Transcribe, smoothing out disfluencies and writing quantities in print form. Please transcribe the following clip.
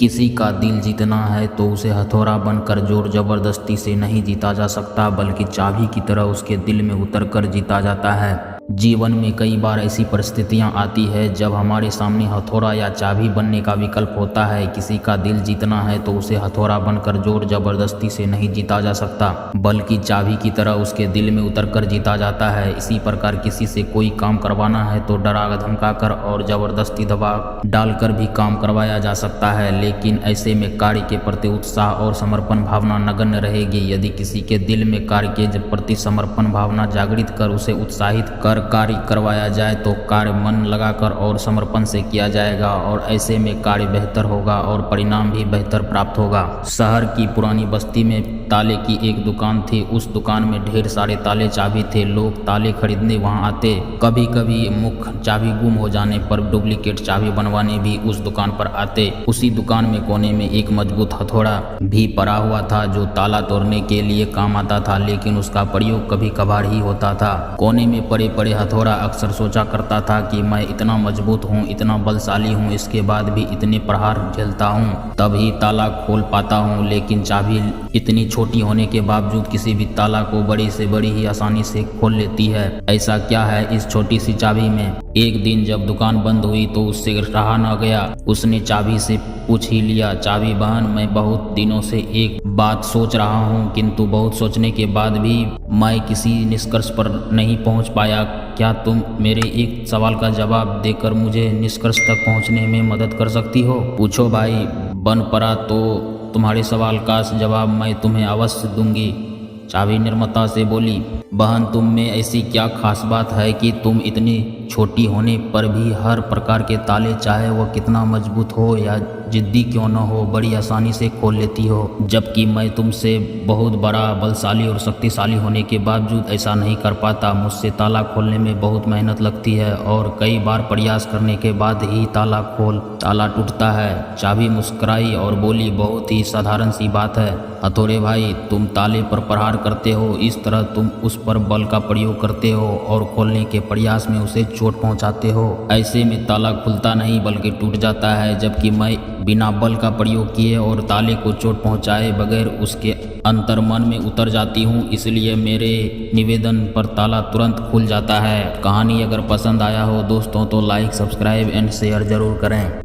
किसी का दिल जीतना है तो उसे हथौड़ा बनकर जोर जबरदस्ती से नहीं जीता जा सकता, बल्कि चाबी की तरह उसके दिल में उतरकर जीता जाता है। जीवन में कई बार ऐसी परिस्थितियां आती है जब हमारे सामने हथौड़ा या चाबी बनने का विकल्प होता है। किसी का दिल जीतना है तो उसे हथौड़ा बनकर जोर जबरदस्ती से नहीं जीता जा सकता, बल्कि चाबी की तरह उसके दिल में उतरकर जीता जाता है। इसी प्रकार किसी से कोई काम करवाना है तो डरा धमका कर और जबरदस्ती दबाव डालकर भी काम करवाया जा सकता है, लेकिन ऐसे में कार्य के प्रति उत्साह और समर्पण भावना नगण्य रहेगी। यदि किसी के दिल में कार्य के प्रति समर्पण भावना जागृत कर उसे उत्साहित कर कार्य करवाया जाए तो कार्य मन लगाकर और समर्पण से किया जाएगा और ऐसे में कार्य बेहतर होगा और परिणाम भी बेहतर प्राप्त होगा। शहर की पुरानी बस्ती में ताले की एक दुकान थी। उस दुकान में ढेर सारे ताले चाबी थे। लोग ताले खरीदने वहां आते। कभी कभी मुख्य चाबी गुम हो जाने पर डुप्लीकेट चाबी बनवाने भी उस दुकान पर आते। उसी दुकान में कोने में एक मजबूत हथौड़ा भी पड़ा हुआ था जो ताला तोड़ने के लिए काम आता था, लेकिन उसका प्रयोग कभी कभार ही होता था। कोने में पड़े पड़े हथौड़ा अक्सर सोचा करता था कि मैं इतना मजबूत हूँ, इतना बलशाली हूँ, इसके बाद भी इतने प्रहार झेलता हूँ, तभी ताला खोल पाता हूँ। लेकिन चाबी इतनी छोटी होने के बावजूद किसी भी ताला को बड़ी से बड़ी ही आसानी से खोल लेती है। ऐसा क्या है इस छोटी सी चाबी में? एक दिन जब दुकान बंद हुई तो उससे रहा न गया। उसने चाबी से पूछ ही लिया, चाबी बहन, मैं बहुत दिनों से एक बात सोच रहा हूँ, किंतु बहुत सोचने के बाद भी मैं किसी निष्कर्ष पर नहीं पहुँच पाया। क्या तुम मेरे एक सवाल का जवाब देकर मुझे निष्कर्ष तक पहुँचने में मदद कर सकती हो? पूछो भाई। बन पड़ा तो तुम्हारे सवाल का जवाब मैं तुम्हें अवश्य दूंगी, चाबी निर्मता से बोली। बहन, तुम में ऐसी क्या खास बात है कि तुम इतनी छोटी होने पर भी हर प्रकार के ताले, चाहे वह कितना मजबूत हो या जिद्दी क्यों न हो, बड़ी आसानी से खोल लेती हो, जबकि मैं तुमसे बहुत बड़ा, बलशाली और शक्तिशाली होने के बावजूद ऐसा नहीं कर पाता। मुझसे ताला खोलने में बहुत मेहनत लगती है और कई बार प्रयास करने के बाद ही ताला टूटता है। चाबी मुस्कुराई और बोली, बहुत ही साधारण सी बात है हथौड़े भाई, तुम ताले पर प्रहार करते हो, इस तरह तुम उस पर बल का प्रयोग करते हो और खोलने के प्रयास में उसे चोट पहुंचाते हो। ऐसे में ताला खुलता नहीं बल्कि टूट जाता है, जबकि मैं बिना बल का प्रयोग किए और ताले को चोट पहुंचाए बगैर उसके अंतर्मन में उतर जाती हूँ, इसलिए मेरे निवेदन पर ताला तुरंत खुल जाता है। कहानी अगर पसंद आया हो दोस्तों तो लाइक, सब्सक्राइब एंड शेयर जरूर करें।